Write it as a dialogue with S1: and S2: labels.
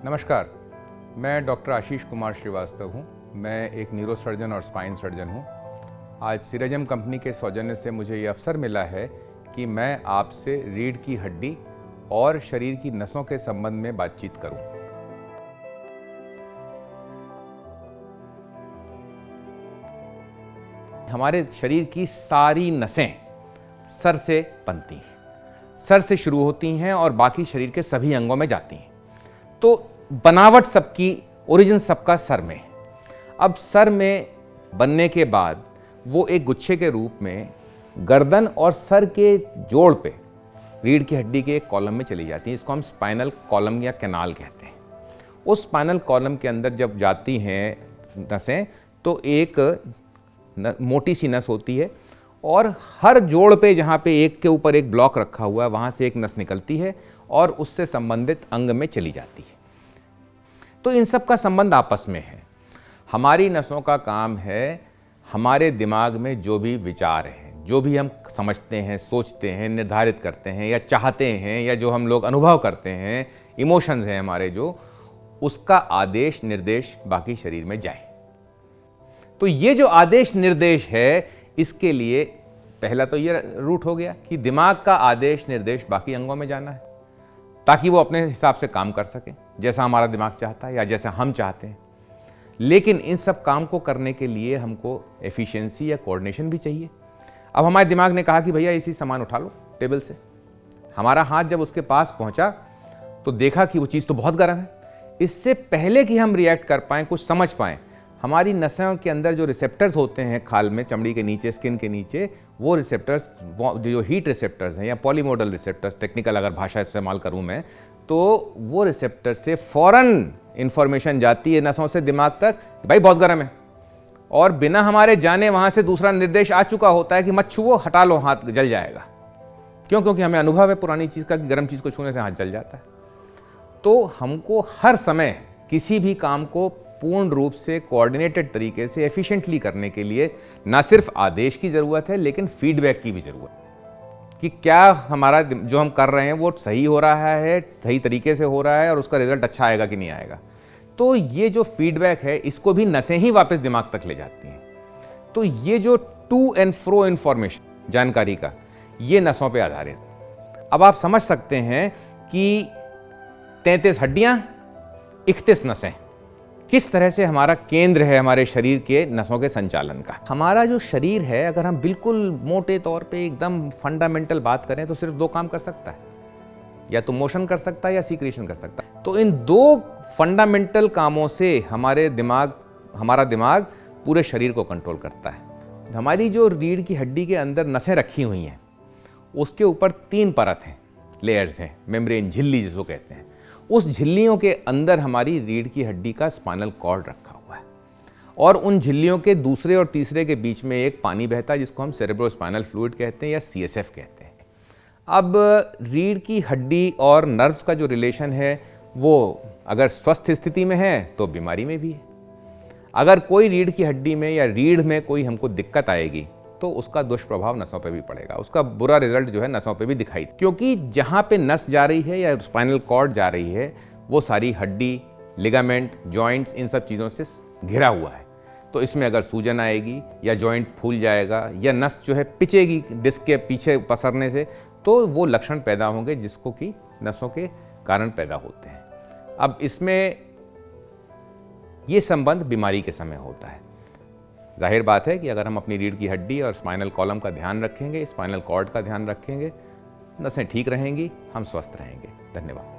S1: नमस्कार, मैं डॉक्टर आशीष कुमार श्रीवास्तव हूँ। मैं एक न्यूरोसर्जन और स्पाइन सर्जन हूँ। आज सिराजम कंपनी के सौजन्य से मुझे ये अवसर मिला है कि मैं आपसे रीढ़ की हड्डी और शरीर की नसों के संबंध में बातचीत करूँ। हमारे शरीर की सारी नसें सर से बनती हैं, सर से शुरू होती हैं और बाकी शरीर के सभी अंगों में जाती हैं। तो बनावट सबकी, ओरिजिन सबका सर में। अब सर में बनने के बाद वो एक गुच्छे के रूप में गर्दन और सर के जोड़ पे रीढ़ की हड्डी के एक कॉलम में चली जाती हैं। इसको हम स्पाइनल कॉलम या कैनाल कहते हैं। उस स्पाइनल कॉलम के अंदर जब जाती हैं नसें तो एक मोटी सी नस होती है और हर जोड़ पे जहाँ पे एक के ऊपर एक ब्लॉक रखा हुआ है वहाँ से एक नस निकलती है और उससे संबंधित अंग में चली जाती है। तो इन सब का संबंध आपस में है। हमारी नसों का काम है हमारे दिमाग में जो भी विचार हैं, जो भी हम समझते हैं, सोचते हैं, निर्धारित करते हैं या चाहते हैं या जो हम लोग अनुभव करते हैं, इमोशंस हैं हमारे जो, उसका आदेश निर्देश बाकी शरीर में जाए। तो ये जो आदेश निर्देश है, इसके लिए पहला तो ये रूट हो गया कि दिमाग का आदेश निर्देश बाकी अंगों में जाना है ताकि वो अपने हिसाब से काम कर सके जैसा हमारा दिमाग चाहता है या जैसा हम चाहते हैं। लेकिन इन सब काम को करने के लिए हमको एफिशिएंसी या कोऑर्डिनेशन भी चाहिए। अब हमारे दिमाग ने कहा कि भैया इसी सामान उठा लो टेबल से। हमारा हाथ जब उसके पास पहुंचा तो देखा कि वो चीज़ तो बहुत गर्म है। इससे पहले कि हम रिएक्ट कर पाएँ, कुछ समझ पाएँ, हमारी नसों के अंदर जो रिसेप्टर्स होते हैं खाल में, चमड़ी के नीचे, स्किन के नीचे, वो रिसेप्टर्स, जो हीट रिसेप्टर्स हैं या पॉलीमोडल रिसेप्टर्स, टेक्निकल अगर भाषा इस्तेमाल करूं मैं, तो वो रिसेप्टर से फौरन इंफॉर्मेशन जाती है नसों से दिमाग तक, भाई बहुत गर्म है। और बिना हमारे जाने वहाँ से दूसरा निर्देश आ चुका होता है कि मत छुओ, हटा लो, हाथ जल जाएगा। क्यों? क्योंकि हमें अनुभव है पुरानी चीज़ का कि गर्म चीज़ को छूने से हाथ जल जाता है। तो हमको हर समय किसी भी काम को पूर्ण रूप से कोऑर्डिनेटेड तरीके से एफिशिएंटली करने के लिए ना सिर्फ आदेश की ज़रूरत है लेकिन फीडबैक की भी ज़रूरत है कि क्या हमारा जो हम कर रहे हैं वो सही हो रहा है, सही तरीके से हो रहा है और उसका रिजल्ट अच्छा आएगा कि नहीं आएगा। तो ये जो फीडबैक है इसको भी नसें ही वापस दिमाग तक ले जाती हैं। तो ये जो टू एंड फ्रो इन्फॉर्मेशन जानकारी का, ये नसों पर आधारित। अब आप समझ सकते हैं कि 33 हड्डियाँ, 31 नसें, किस तरह से हमारा केंद्र है हमारे शरीर के नसों के संचालन का। हमारा जो शरीर है, अगर हम बिल्कुल मोटे तौर पे एकदम फंडामेंटल बात करें तो सिर्फ 2 काम कर सकता है, या तो मोशन कर सकता है या सीक्रेशन कर सकता है। तो इन 2 फंडामेंटल कामों से हमारा दिमाग पूरे शरीर को कंट्रोल करता है। हमारी जो रीढ़ की हड्डी के अंदर नसें रखी हुई हैं उसके ऊपर 3 परत हैं, लेयर्स हैं, मेम्ब्रेन, झिल्ली जिसको कहते हैं। उस झिल्लियों के अंदर हमारी रीढ़ की हड्डी का स्पाइनल कॉर्ड रखा हुआ है और उन झिल्लियों के दूसरे और तीसरे के बीच में एक पानी बहता है जिसको हम सेरेब्रोस्पाइनल फ्लूइड कहते हैं या CSF कहते हैं। अब रीढ़ की हड्डी और नर्व्स का जो रिलेशन है वो अगर स्वस्थ स्थिति में है तो बीमारी में भी है। अगर कोई रीढ़ की हड्डी में या रीढ़ में कोई हमको दिक्कत आएगी तो उसका दुष्प्रभाव नसों पे भी पड़ेगा, उसका बुरा रिजल्ट जो है नसों पे भी दिखाई, क्योंकि जहाँ पे नस जा रही है या स्पाइनल कॉर्ड जा रही है वो सारी हड्डी, लिगामेंट, जॉइंट्स, इन सब चीज़ों से घिरा हुआ है। तो इसमें अगर सूजन आएगी या जॉइंट फूल जाएगा या नस जो है पिचेगी डिस्क के पीछे पसरने से, तो वो लक्षण पैदा होंगे जिसको कि नसों के कारण पैदा होते हैं। अब इसमें ये संबंध बीमारी के समय होता है। जाहिर बात है कि अगर हम अपनी रीढ़ की हड्डी और स्पाइनल कॉलम का ध्यान रखेंगे, स्पाइनल कॉर्ड का ध्यान रखेंगे, नसें ठीक रहेंगी, हम स्वस्थ रहेंगे। धन्यवाद।